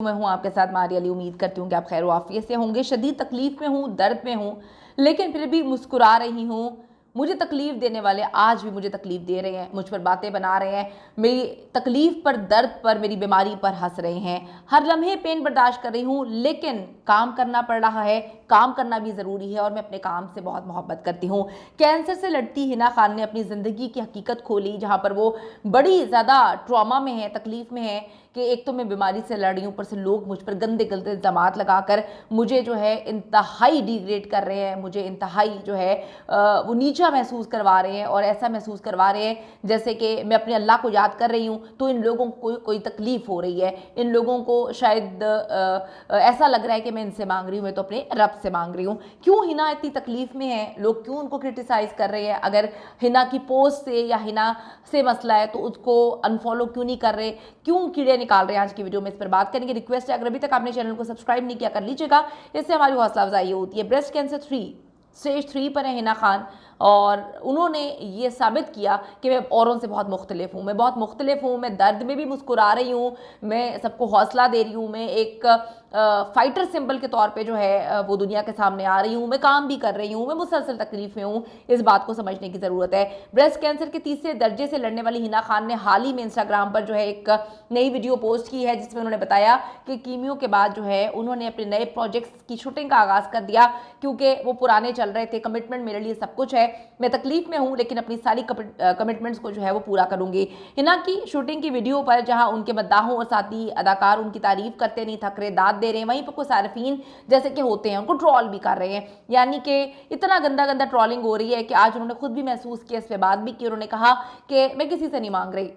मैं हूं आपके साथ मारिया अली। उम्मीद करती हूं कि आप खैर वाफियत से होंगे। शदीद तकलीफ में हूं, दर्द में हूं, लेकिन फिर भी मुस्कुरा रही हूं। मुझे तकलीफ देने वाले आज भी मुझे तकलीफ दे रहे हैं, मुझ पर बातें बना रहे हैं, मेरी तकलीफ पर, दर्द पर, मेरी बीमारी पर हंस रहे हैं। हर लम्हे पेन बर्दाश्त कर रही हूं, लेकिन काम करना पड़ रहा है। काम करना भी ज़रूरी है और मैं अपने काम से बहुत मोहब्बत करती हूँ। कैंसर से लड़ती हिना खान ने अपनी ज़िंदगी की हकीकत खोली, जहाँ पर वो बड़ी ज़्यादा ट्रॉमा में है, तकलीफ में है कि एक तो मैं बीमारी से लड़ रही हूँ, ऊपर से लोग मुझ पर गंदे गंदे इल्ज़ामात लगाकर मुझे जो है इंतहाई डिग्रेड कर रहे हैं, मुझे इंतहाई जो है वो नीचा महसूस करवा रहे हैं और ऐसा महसूस करवा रहे हैं जैसे कि मैं अपने अल्लाह को याद कर रही हूँ तो इन लोगों को कोई तकलीफ हो रही है। इन लोगों को शायद ऐसा लग रहा है कि मैं इनसे मांग रही हूँ, मैं तो अपने रब से मांग रही हूँ। क्यों हिना इतनी तकलीफ में है, लोग क्यों उनको क्रिटिसाइज़ कर रहे हैं? अगर हिना की पोस्ट से या हिना से मसला है तो उसको अनफॉलो क्यों नहीं कर रहे, क्यों कीड़े निकाल रहे हैं? आज की वीडियो में इस पर बात करेंगे। रिक्वेस्ट है, अगर अभी तक आपने चैनल को सब्सक्राइब नहीं किया कर लीजिएगा, इससे हमारी हौसला अफजाई होती है। ब्रेस्ट कैंसर स्टेज 3 पर है हिना खान और उन्होंने ये साबित किया कि मैं औरों से बहुत मुख्तलिफ हूँ, मैं बहुत मुख्तलिफ हूँ, मैं दर्द में भी मुस्कुरा रही हूँ, मैं सबको हौसला दे रही हूँ, मैं एक फाइटर सिंबल के तौर पे जो है वो दुनिया के सामने आ रही हूँ, मैं काम भी कर रही हूँ, मैं मुसलसल तकलीफ में हूँ। इस बात को समझने की ज़रूरत है। ब्रेस्ट कैंसर के तीसरे दर्जे से लड़ने वाली हिना खान ने हाल ही में इंस्टाग्राम पर जो है एक नई वीडियो पोस्ट की है, जिसमें उन्होंने बताया कि कीमियो के बाद जो है उन्होंने अपने नए प्रोजेक्ट्स की शूटिंग का आगाज़ कर दिया, क्योंकि वो पुराने चल रहे थे। कमिटमेंट मेरे लिए सब कुछ है, मैं तकलीफ में हूँ, लेकिन अपनी सारी कमिटमेंट्स को जो है वो पूरा करूंगी। हिना की शूटिंग की वीडियो पर जहां उनके मद्दाहों और साथी अदाकार उनकी तारीफ करते नहीं थक रहे, दाद दे रहे हैं, वहीं पर कुछ सार्फिन जैसे कि होते हैं उनको ट्रॉल भी कर रहे हैं। यानी कि इतना गंदा गंदा ट्रॉलिंग हो रही है कि आज उन्होंने खुद भी महसूस किया, इस पर बात भी की। उन्होंने कहा कि मैं किसी से नहीं मांग रही,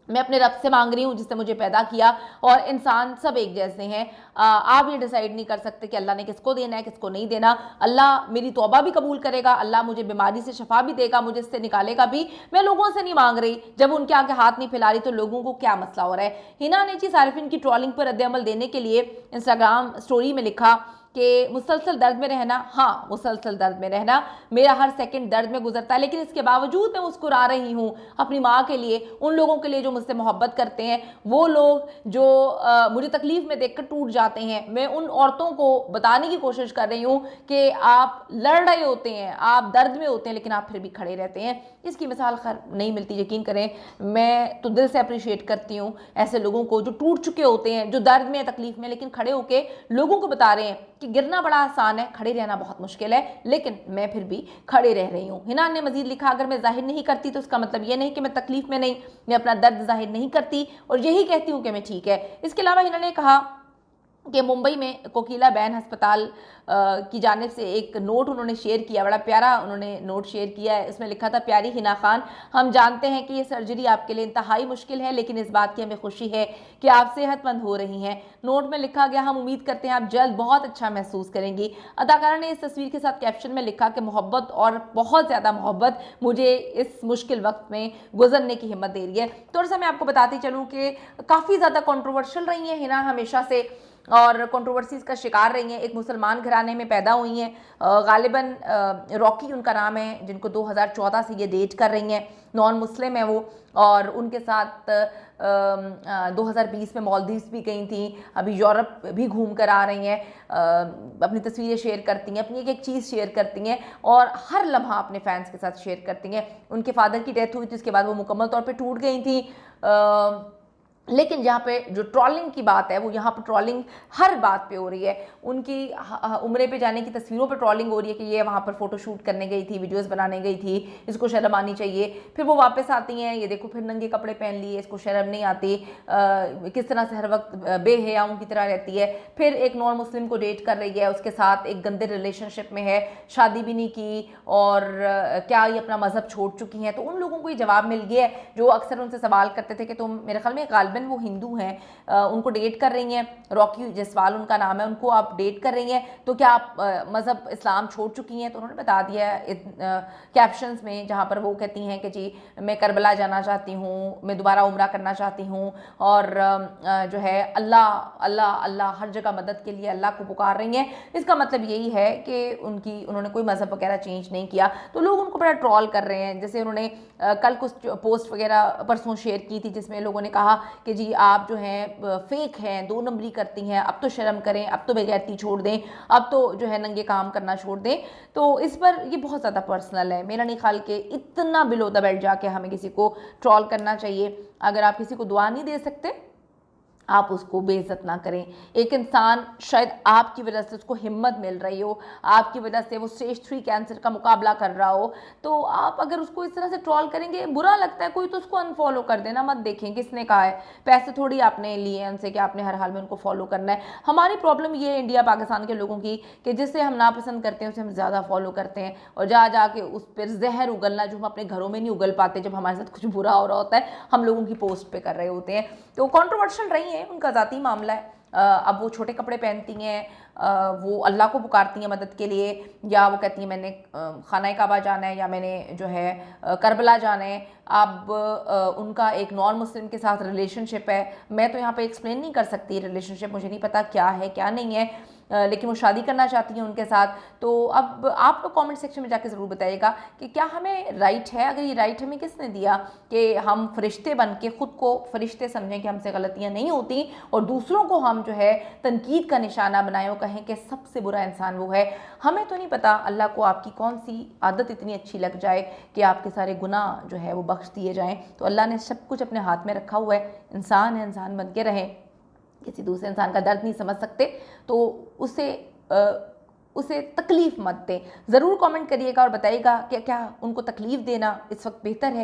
मैं अपने रब से मांग रही हूँ जिसने मुझे पैदा किया, और इंसान सब एक जैसे हैं। आप ये डिसाइड नहीं कर सकते कि अल्लाह ने किसको देना है, किसको नहीं देना। अल्लाह मेरी तौबा भी कबूल करेगा, अल्लाह मुझे बीमारी से शफा भी देगा, मुझे इससे निकालेगा भी। मैं लोगों से नहीं मांग रही, जब उनके आगे हाथ नहीं फैला रही तो लोगों को क्या मसला हो रहा है? हिना ने जी सारिफिन की ट्रॉलिंग पर रद्द-ए-अमल देने के लिए इंस्टाग्राम स्टोरी में लिखा कि मुसलसल दर्द में रहना, हाँ मुसलसल दर्द में रहना, मेरा हर सेकंड दर्द में गुजरता है, लेकिन इसके बावजूद मैं मुस्कुरा रही हूँ अपनी माँ के लिए, उन लोगों के लिए जो मुझसे मोहब्बत करते हैं, वो लोग जो मुझे तकलीफ में देखकर टूट जाते हैं। मैं उन औरतों को बताने की कोशिश कर रही हूँ कि आप लड़ रहे होते हैं, आप दर्द में होते हैं, लेकिन आप फिर भी खड़े रहते हैं। इसकी मिसाल खैर नहीं मिलती, यकीन करें। मैं तो दिल से अप्रिशिएट करती हूँ ऐसे लोगों को जो टूट चुके होते हैं, जो दर्द में, तकलीफ में, लेकिन खड़े होकर लोगों को बता रहे हैं कि गिरना बड़ा आसान है, खड़े रहना बहुत मुश्किल है, लेकिन मैं फिर भी खड़े रह रही हूँ। हिना ने मजीद लिखा, अगर मैं जाहिर नहीं करती तो इसका मतलब ये नहीं कि मैं तकलीफ में नहीं, मैं अपना दर्द जाहिर नहीं करती और यही कहती हूँ कि मैं ठीक है। इसके अलावा हिना ने कहा कि मुंबई में कोकिला बैन अस्पताल की जानिब से एक नोट उन्होंने शेयर किया, बड़ा प्यारा उन्होंने नोट शेयर किया है। इसमें लिखा था, प्यारी हिना खान, हम जानते हैं कि ये सर्जरी आपके लिए इंतहाई मुश्किल है, लेकिन इस बात की हमें खुशी है कि आप सेहतमंद हो रही हैं। नोट में लिखा गया, हम उम्मीद करते हैं आप जल्द बहुत अच्छा महसूस करेंगी। अदाकारा ने इस तस्वीर के साथ कैप्शन में लिखा कि मोहब्बत और बहुत ज़्यादा मोहब्बत मुझे इस मुश्किल वक्त में गुजरने की हिम्मत दे रही है। थोड़ा सा मैं आपको बताती चलूँ कि काफ़ी ज़्यादा कंट्रोवर्शियल रही है हिना हमेशा से और कंट्रोवर्सीज़ का शिकार रही हैं। एक मुसलमान घराने में पैदा हुई हैं, गालिबन रॉकी उनका नाम है, जिनको 2014 से ये डेट कर रही हैं, नॉन मुस्लिम है वो, और उनके साथ 2020 में मालदीव्स भी गई थी, अभी यूरोप भी घूम कर आ रही हैं, अपनी तस्वीरें शेयर करती हैं, अपनी एक एक चीज़ शेयर करती हैं और हर लम्हा अपने फैंस के साथ शेयर करती हैं। उनके फादर की डेथ हुई थी, उसके बाद वो मुकम्मल तौर पर टूट गई थी। लेकिन यहाँ पे जो ट्रॉलिंग की बात है, वो यहाँ पर ट्रॉलिंग हर बात पे हो रही है। उनकी उम्रे पे जाने की तस्वीरों पे ट्रॉलिंग हो रही है कि ये वहाँ पर फ़ोटो शूट करने गई थी, वीडियोस बनाने गई थी, इसको शर्म आनी चाहिए। फिर वो वापस आती हैं, ये देखो फिर नंगे कपड़े पहन लिए, इसको शर्म नहीं आती, किस तरह से हर वक्त बेहयाओं की तरह रहती है। फिर एक नॉन मुस्लिम को डेट कर रही है, उसके साथ एक गंदे रिलेशनशिप में है, शादी भी नहीं की, और क्या ये अपना मज़हब छोड़ चुकी हैं? तो उन लोगों को ये जवाब मिल गया है जो अक्सर उनसे सवाल करते थे कि तुम, मेरे ख्याल में गालिबन वो हिंदू हैं, उनको डेट कर रही हैं, रॉकी जसवाल उनका नाम है, उनको आप डेट कर रही हैं, तो क्या आप मज़हब इस्लाम छोड़ चुकी हैं? तो उन्होंने बता दिया कैप्शंस में, जहाँ पर वो कहती हैं कि जी मैं करबला जाना चाहती हूँ, मैं दोबारा उम्रा करना चाहती हूँ, और जो है अल्लाह अल्लाह अल्लाह हर जगह मदद के लिए अल्लाह को पुकार रही हैं। इसका मतलब यही है कि उन्होंने कोई मज़हब वगैरह चेंज नहीं किया। तो लोग उनको बड़ा ट्रॉल कर रहे हैं। जैसे उन्होंने कल कुछ पोस्ट वगैरह परसों शेयर की थी, जिसमें लोगों ने कहा कि जी आप जो हैं फेक हैं, 2 नंबरी करती हैं, अब तो शर्म करें, अब तो बेगैरती छोड़ दें, अब तो जो है नंगे काम करना छोड़ दें। तो इस पर ये बहुत ज़्यादा पर्सनल है, मेरा नहीं ख्याल कि इतना बिलो द बेल्ट जाके हमें किसी को ट्रोल करना चाहिए। अगर आप किसी को दुआ नहीं दे सकते, आप उसको बेइज्जत ना करें। एक इंसान शायद आपकी वजह से उसको हिम्मत मिल रही हो, आपकी वजह से वो स्टेज 3 कैंसर का मुकाबला कर रहा हो, तो आप अगर उसको इस तरह से ट्रोल करेंगे, बुरा लगता है, कोई तो उसको अनफॉलो कर देना, मत देखें किसने कहा है। पैसे थोड़ी आपने लिए हैं उनसे कि आपने हर हाल में उनको फॉलो करना है। हमारी प्रॉब्लम ये है इंडिया पाकिस्तान के लोगों की कि जिसे हम नापसंद करते हैं उसे हम ज़्यादा फॉलो करते हैं, और जा के उस पर जहर उगलना जो हम अपने घरों में नहीं उगल पाते, जब हमारे साथ कुछ बुरा हो रहा होता है हम लोगों की पोस्ट पे कर रहे होते हैं। तो कॉन्ट्रोवर्शियल रही है, उनका ज़ाती मामला है। अब वो छोटे कपड़े पहनती हैं, वो अल्लाह को पुकारती हैं मदद के लिए, या वो कहती हैं मैंने खाना काबा जाना है, या मैंने जो है करबला जाना है। अब उनका एक नॉन मुस्लिम के साथ रिलेशनशिप है, मैं तो यहाँ पे एक्सप्लेन नहीं कर सकती रिलेशनशिप, मुझे नहीं पता क्या है क्या नहीं है, लेकिन वो शादी करना चाहती हैं उनके साथ। तो अब आप लोग कमेंट सेक्शन में जाके ज़रूर बताइएगा कि क्या हमें राइट है, अगर ये राइट हमें किसने दिया कि हम फरिश्ते बन के ख़ुद को फरिश्ते समझें कि हमसे गलतियाँ नहीं होती, और दूसरों को हम जो है तनकीद का निशाना बनाएं और कहें कि सबसे बुरा इंसान वो है। हमें तो नहीं पता अल्लाह को आपकी कौन सी आदत इतनी अच्छी लग जाए कि आपके सारे गुनाह जो है वो बख्श दिए जाएँ। तो अल्लाह ने सब कुछ अपने हाथ में रखा हुआ है, इंसान बन के रहें, किसी दूसरे इंसान का दर्द नहीं समझ सकते तो उसे तकलीफ़ मत दें। ज़रूर कमेंट करिएगा और बताइएगा कि क्या उनको तकलीफ़ देना इस वक्त बेहतर है